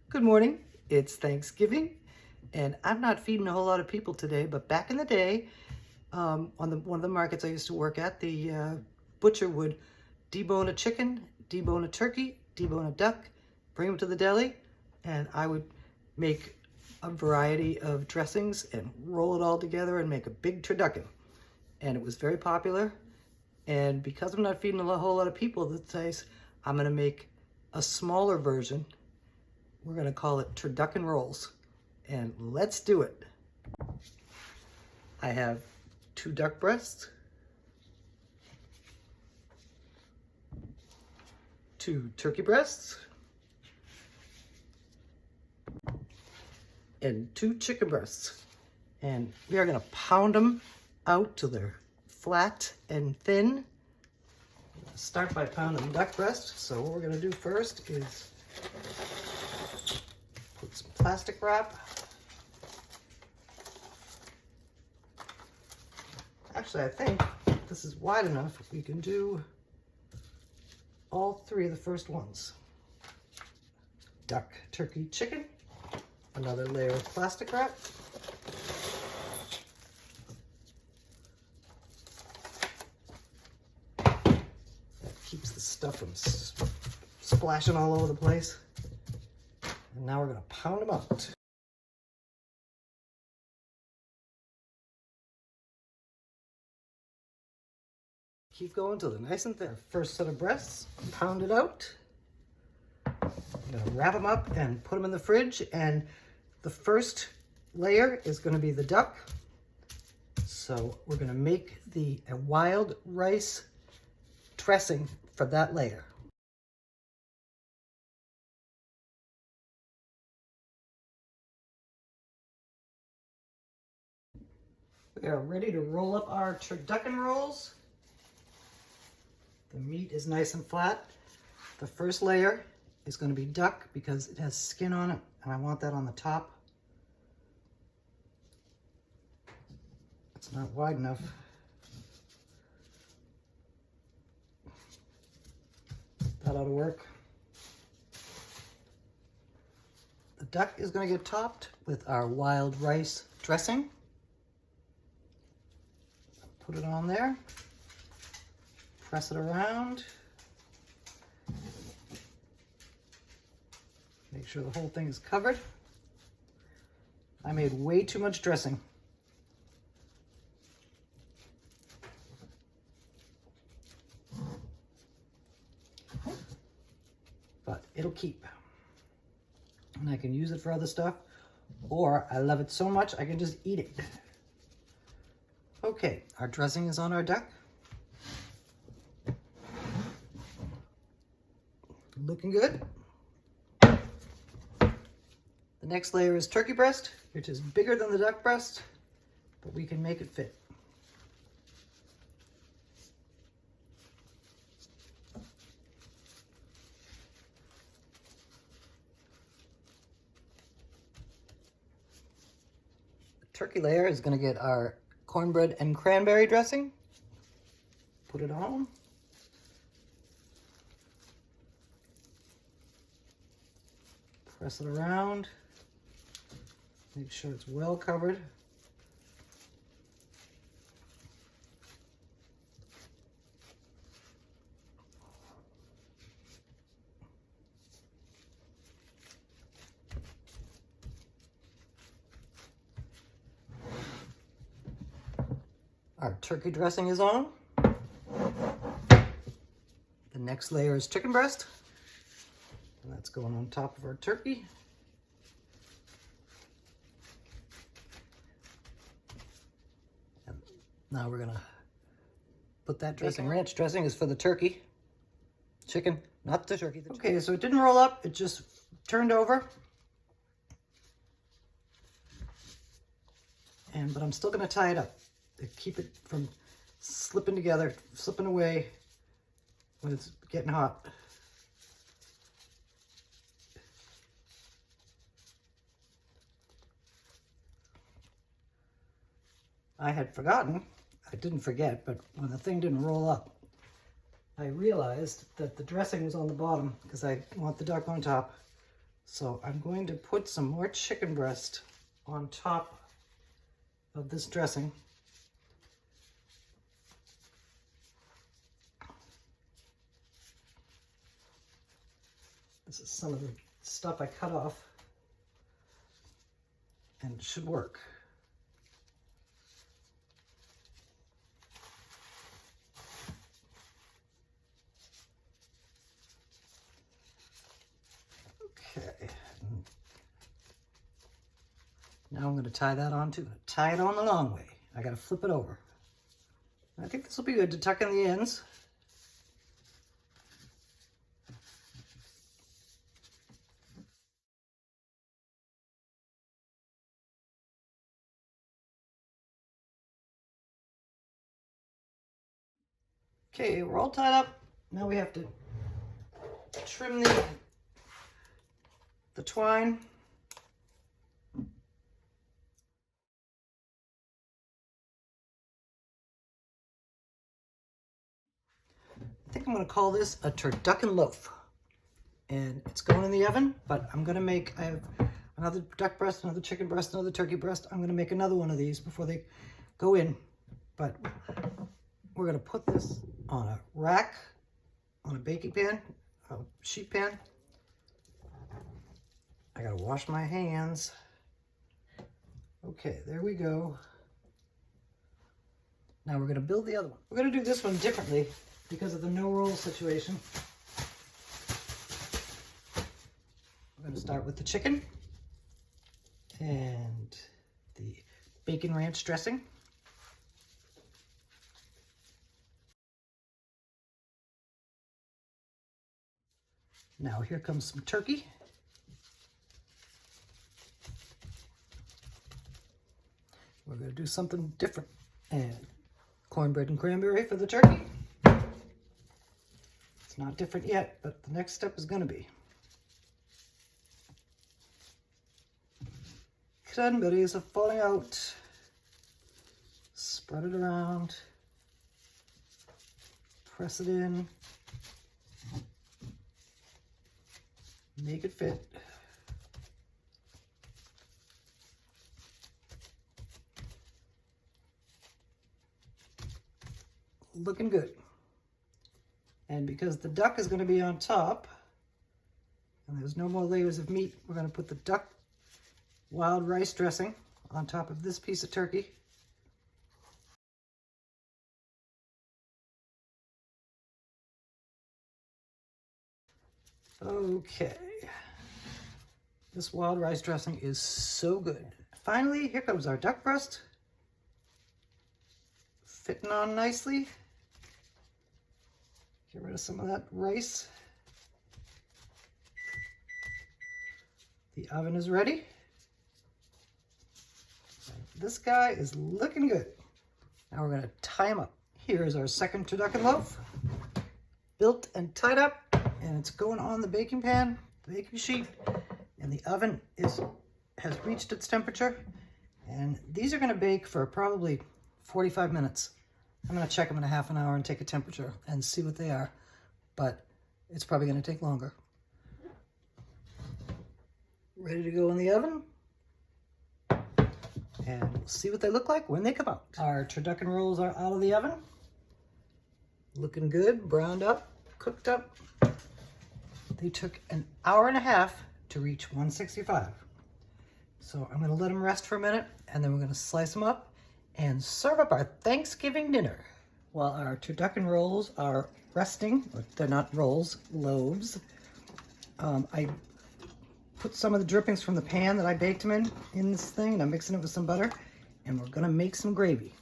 Good morning. It's Thanksgiving, and I'm not feeding a whole lot of people today, but back in the day, on one of the markets I used to work at, the butcher would debone a chicken, debone a turkey, debone a duck, bring them to the deli, and I would make a variety of dressings and roll it all together and make a big turducken. And it was very popular. And because I'm not feeding a whole lot of people this I'm going to make a smaller version. We're going to call it turducken rolls, and let's do it. I have 2 duck breasts, 2 turkey breasts, and 2 chicken breasts. And we are going to pound them out till they're flat and thin. Start by pounding duck breast. So what we're going to do first is put some plastic wrap. Actually, I think this is wide enough. We can do all 3 of the first ones. Duck, turkey, chicken. Another layer of plastic wrap. That keeps the stuff from splashing all over the place. And now we're going to pound them out. Keep going till they're nice and thin. First set of breasts, pound it out. I'm going to wrap them up and put them in the fridge. And the first layer is going to be the duck. So we're going to make a wild rice dressing for that layer. We are ready to roll up our turducken rolls. The meat is nice and flat. The first layer is going to be duck because it has skin on it, and I want that on the top. It's not wide enough. That ought to work. The duck is going to get topped with our wild rice dressing. Put it on there. Press it around. Make sure the whole thing is covered. I made way too much dressing. But it'll keep. And I can use it for other stuff, or I love it so much I can just eat it. Okay, our dressing is on our duck. Looking good. The next layer is turkey breast, which is bigger than the duck breast, but we can make it fit. The turkey layer is going to get our cornbread and cranberry dressing. Put it on. Press it around. Make sure it's well covered. Our turkey dressing is on. The next layer is chicken breast. And that's going on top of our turkey. And now we're going to put that dressing. Ranch dressing is for the turkey. Chicken, not the turkey. Okay, so it didn't roll up. It just turned over. But I'm still going to tie it up to keep it from slipping together, slipping away when it's getting hot. I had forgotten, I didn't forget, but when the thing didn't roll up, I realized that the dressing was on the bottom because I want the duck on top. So I'm going to put some more chicken breast on top of this dressing. This is some of the stuff I cut off, and it should work. Okay. Now I'm going to tie that on too. Tie it on the long way. I got to flip it over. I think this will be good to tuck in the ends. Okay, we're all tied up. Now we have to trim the twine. I think I'm going to call this a turducken loaf. And it's going in the oven, but I'm going to make, I have another duck breast, another chicken breast, another turkey breast. I'm going to make another one of these before they go in. But we're going to put this on a rack, on a baking pan, a sheet pan. I got to wash my hands. Okay, there we go. Now we're going to build the other one. We're going to do this one differently because of the no roll situation. We're going to start with the chicken and the bacon ranch dressing. Now here comes some turkey. We're going to do something different. And cornbread and cranberry for the turkey. It's not different yet, but the next step is going to be. Cranberries are falling out. Spread it around. Press it in. Make it fit. Looking good. And because the duck is going to be on top, and there's no more layers of meat, we're going to put the duck wild rice dressing on top of this piece of turkey. Okay. This wild rice dressing is so good. Finally, here comes our duck breast. Fitting on nicely. Get rid of some of that rice. The oven is ready. This guy is looking good. Now we're going to tie him up. Here is our second turducken loaf. Built and tied up, and it's going on the baking pan, the baking sheet, and the oven has reached its temperature. And these are going to bake for probably 45 minutes. I'm going to check them in a half an hour and take a temperature and see what they are, but it's probably going to take longer. Ready to go in the oven, and we'll see what they look like when they come out. Our turducken rolls are out of the oven. Looking good, browned up, cooked up. They took an hour and a half to reach 165. So I'm going to let them rest for a minute, and then we're going to slice them up and serve up our Thanksgiving dinner. While our turducken rolls are resting, or they're not rolls, loaves, I put some of the drippings from the pan that I baked them in this thing, and I'm mixing it with some butter, and we're gonna make some gravy.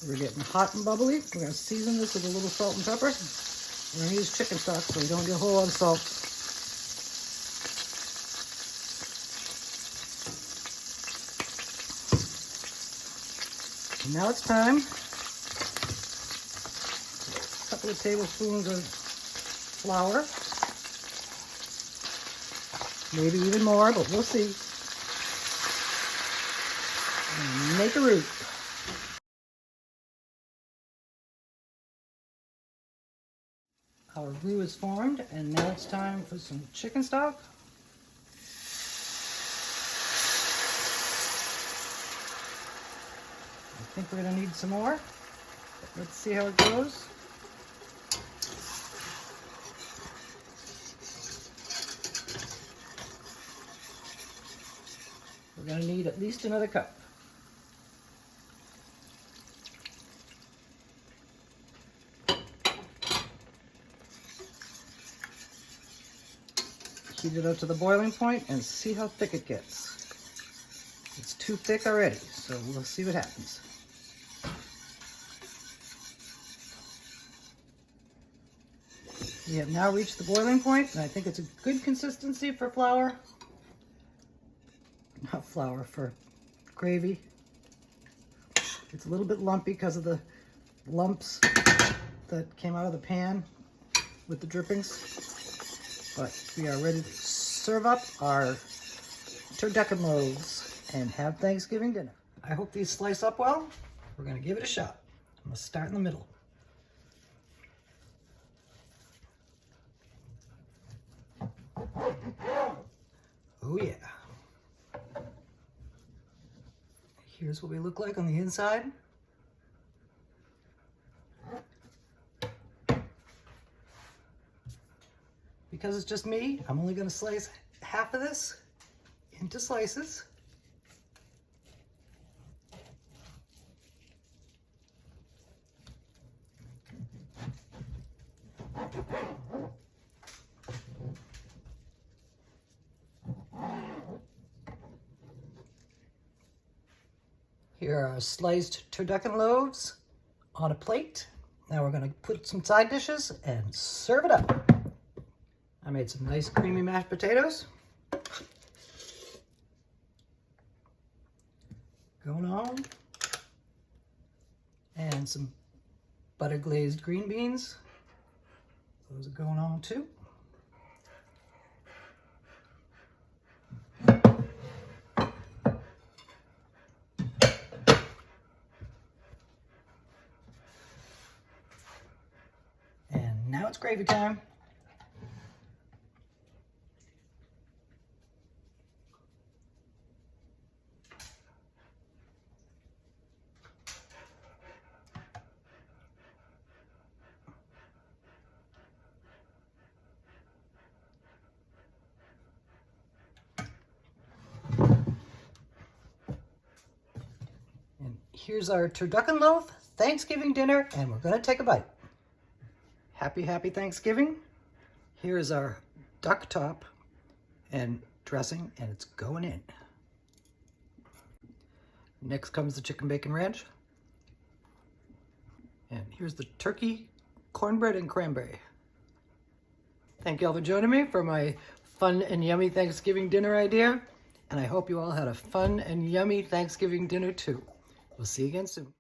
We're getting hot and bubbly. We're gonna season this with a little salt and pepper. We're gonna use chicken stock, so we don't get a whole lot of salt. And now it's time. A couple of tablespoons of flour. Maybe even more, but we'll see. And make a roux. Our roux is formed, and now it's time for some chicken stock. think we're gonna need some more. Let's see how it goes. We're gonna need at least another cup. Heat it up to the boiling point and see how thick it gets. It's too thick already, so we'll see what happens. We have now reached the boiling point, and I think it's a good consistency for flour. Not flour, for gravy. It's a little bit lumpy because of the lumps that came out of the pan with the drippings. But we are ready to serve up our turducken loaves and have Thanksgiving dinner. I hope these slice up well. We're gonna give it a shot. I'm gonna start in the middle. Oh yeah. Here's what we look like on the inside. Because it's just me, I'm only going to slice half of this into slices. Here are our sliced turducken loaves on a plate. Now we're going to put some side dishes and serve it up. I made some nice creamy mashed potatoes. Going on. And some butter glazed green beans. Those are going on too. And now it's gravy time. Here's our turducken loaf Thanksgiving dinner, and we're going to take a bite. Happy, happy Thanksgiving. Here's our duck top and dressing, and it's going in. Next comes the chicken bacon ranch. And here's the turkey, cornbread, and cranberry. Thank you all for joining me for my fun and yummy Thanksgiving dinner idea. And I hope you all had a fun and yummy Thanksgiving dinner too. We'll see you again soon.